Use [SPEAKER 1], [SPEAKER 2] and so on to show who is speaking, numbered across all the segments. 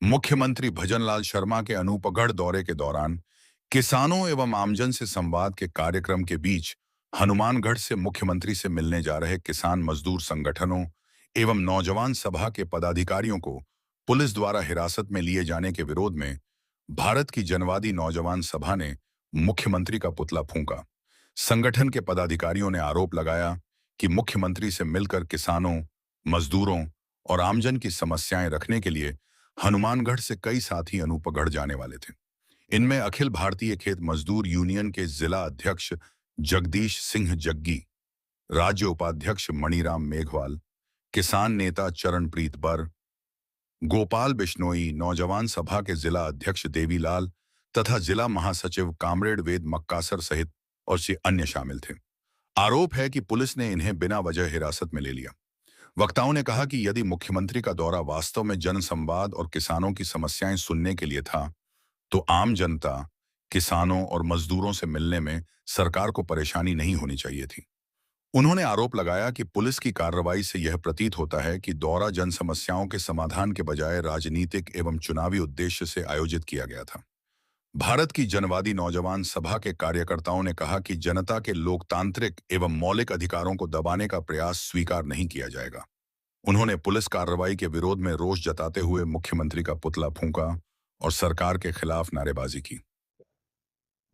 [SPEAKER 1] मुख्यमंत्री भजनलाल शर्मा के अनूपगढ़ दौरे के दौरान किसानों एवं आमजन से संवाद के कार्यक्रम के बीच हनुमानगढ़ से मुख्यमंत्री से मिलने जा रहे किसान मजदूर संगठनों एवं नौजवान सभा के पदाधिकारियों को पुलिस द्वारा हिरासत में लिए जाने के विरोध में भारत की जनवादी नौजवान सभा ने मुख्यमंत्री का पुतला फूंका। संगठन के पदाधिकारियों ने आरोप लगाया कि मुख्यमंत्री से मिलकर किसानों, मजदूरों और आमजन की समस्याएं रखने के लिए हनुमानगढ़ से कई साथी अनूपगढ़ जाने वाले थे। इनमें अखिल भारतीय खेत मजदूर यूनियन के जिला अध्यक्ष जगदीश सिंह जग्गी, राज्य उपाध्यक्ष मणिराम मेघवाल, किसान नेता चरणप्रीत बर, गोपाल बिश्नोई, नौजवान सभा के जिला अध्यक्ष देवीलाल तथा जिला महासचिव कामरेड वेद मक्कासर सहित और से अन्य शामिल थे। आरोप है कि पुलिस ने इन्हें बिना वजह हिरासत में ले लिया। वक्ताओं ने कहा कि यदि मुख्यमंत्री का दौरा वास्तव में जनसंवाद और किसानों की समस्याएं सुनने के लिए था, तो आम जनता, किसानों और मजदूरों से मिलने में सरकार को परेशानी नहीं होनी चाहिए थी। उन्होंने आरोप लगाया कि पुलिस की कार्रवाई से यह प्रतीत होता है कि दौरा जन समस्याओं के समाधान के बजाय राजनीतिक एवं चुनावी उद्देश्य से आयोजित किया गया था। भारत की जनवादी नौजवान सभा के कार्यकर्ताओं ने कहा कि जनता के लोकतांत्रिक एवं मौलिक अधिकारों को दबाने का प्रयास स्वीकार नहीं किया जाएगा। उन्होंने पुलिस कार्रवाई के विरोध में रोष जताते हुए मुख्यमंत्री का पुतला फूंका और सरकार के खिलाफ नारेबाजी की।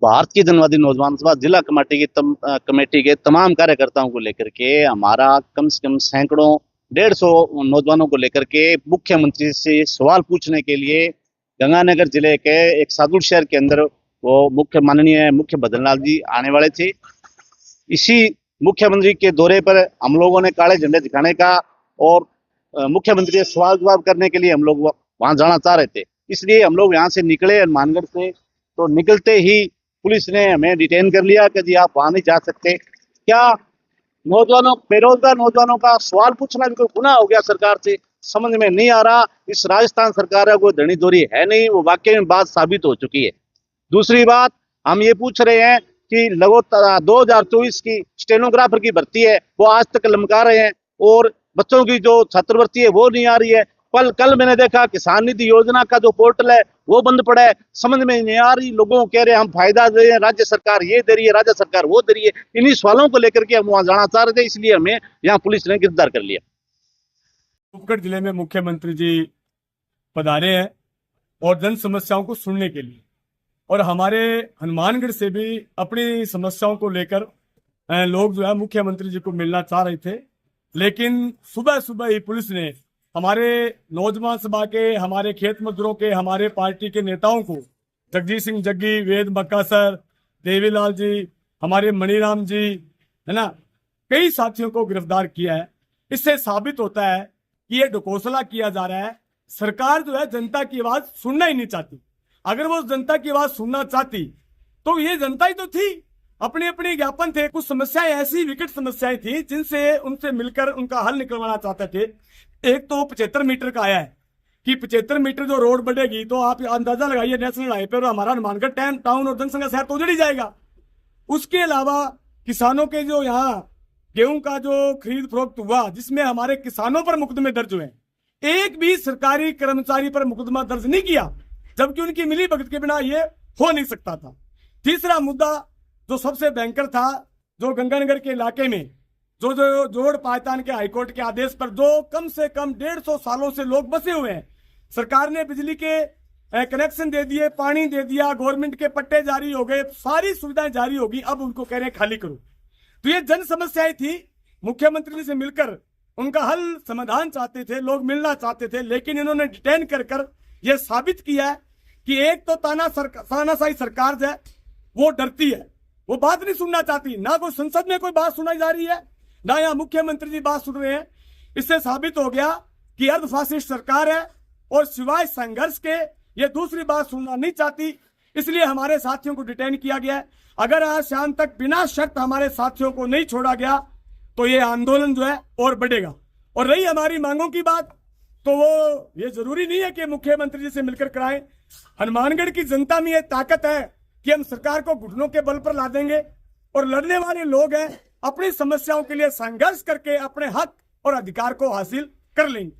[SPEAKER 2] भारत की जनवादी नौजवान सभा जिला कमेटी के तमाम कार्यकर्ताओं को लेकर के हमारा कम से कम सैकड़ों 150 नौजवानों को लेकर के मुख्यमंत्री से सवाल पूछने के लिए गंगानगर जिले के एक सादुल शहर के अंदर वो माननीय मुख्य भजनलाल जी आने वाले थे। इसी मुख्यमंत्री के दौरे पर हम लोगों ने काले झंडे दिखाने का और मुख्यमंत्री से सवाल जवाब करने के लिए हम लोग वहां जाना चाह रहे थे। इसलिए हम लोग यहाँ से निकले हनुमानगढ़ से, तो निकलते ही पुलिस ने हमें डिटेन कर लिया कि जी आप वहां नहीं जा सकते। क्या बेरोजगार नौजवानों का सवाल पूछना भी कोई गुनाह हो गया सरकार से? समझ में नहीं आ रहा। इस राजस्थान सरकार का कोई धनी धोरी है नहीं, वो वाकई में बात साबित हो चुकी है। दूसरी बात, हम ये पूछ रहे हैं कि लगातार 2024 की स्टेनोग्राफर की भर्ती है, वो आज तक लमका रहे हैं और बच्चों की जो छात्रवृत्ति है वो नहीं आ रही है। कल मैंने देखा किसान निधि योजना का जो पोर्टल है वो बंद पड़ा है। समझ में नहीं आ रही। लोगों को कह रहे हैं हम फायदा दे रहे हैं, राज्य सरकार ये दे रही है, राज्य सरकार वो दे रही है। इन्हीं सवालों को लेकर के हम वहां जाना चाह रहे थे, इसलिए हमें यहाँ पुलिस ने गिरफ्तार कर लिया।
[SPEAKER 3] अनूपगढ़ जिले में मुख्यमंत्री जी पधारे हैं और जन समस्याओं को सुनने के लिए, और हमारे हनुमानगढ़ से भी अपनी समस्याओं को लेकर लोग जो है मुख्यमंत्री जी को मिलना चाह रहे थे। लेकिन सुबह सुबह ही पुलिस ने हमारे नौजवान सभा के, हमारे खेत मजदूरों के, हमारे पार्टी के नेताओं को, जगदीश सिंह जग्गी, वेद मक्कासर, देवीलाल जी, हमारे मणिराम जी, है ना, कई साथियों को गिरफ्तार किया है। इससे साबित होता है कि ये ढकोसला किया जा रहा है। सरकार जो है जनता की आवाज सुनना ही नहीं चाहती। अगर वो जनता की आवाज सुनना चाहती तो ये जनता ही तो थी। अपने अपने ज्ञापन थे, कुछ समस्याएं ऐसी विकट समस्याएं थी जिनसे उनसे मिलकर उनका हल निकलवाना चाहते थे। एक तो 75 मीटर का आया है कि 75 मीटर जो रोड बढ़ेगी तो आप अंदाजा लगाइए नेशनल हाईवे पर हमारा हनुमानगढ़ टाउन और जनसंख्या शहर तो उजड़ ही जाएगा। उसके अलावा किसानों के जो यहाँ गेहूं का जो खरीद फरोख्त हुआ, जिसमें हमारे किसानों पर मुकदमे दर्ज हुए, एक भी सरकारी कर्मचारी पर मुकदमा दर्ज नहीं किया, जबकि उनकी मिली भगत के बिना ये हो नहीं सकता था। तीसरा मुद्दा जो सबसे भयंकर था, जो गंगानगर के इलाके में जो जोड़ पायतान के हाईकोर्ट के आदेश पर जो कम से कम 150 सालों से लोग बसे हुए हैं, सरकार ने बिजली के कनेक्शन दे दिए, पानी दे दिया, गवर्नमेंट के पट्टे जारी हो गए, सारी सुविधाएं जारी होगी, अब उनको कह रहे हैं खाली करो। तो ये जन समस्याएं थी। मुख्यमंत्री से मिलकर उनका हल समाधान चाहते थे, लोग मिलना चाहते थे, लेकिन इन्होंने डिटेन कर यह साबित किया है कि एक तो तानाशाही सरकार जो है वो डरती है, वो बात नहीं सुनना चाहती। ना कोई संसद में कोई बात सुनाई जा रही है, ना यहाँ मुख्यमंत्री जी बात सुन रहे हैं। इससे साबित हो गया कि अर्ध फासिस्ट सरकार है और सिवाय संघर्ष के ये दूसरी बात सुनना नहीं चाहती। इसलिए हमारे साथियों को डिटेन किया गया है। अगर आज शाम तक बिना शर्त हमारे साथियों को नहीं छोड़ा गया तो ये आंदोलन जो है और बढ़ेगा। और रही हमारी मांगों की बात, तो वो ये जरूरी नहीं है कि मुख्यमंत्री जी से मिलकर कराएं। हनुमानगढ़ की जनता में ये ताकत है कि हम सरकार को घुटनों के बल पर ला देंगे, और लड़ने वाले लोग हैं अपनी समस्याओं के लिए संघर्ष करके अपने हक और अधिकार को हासिल कर लेंगे।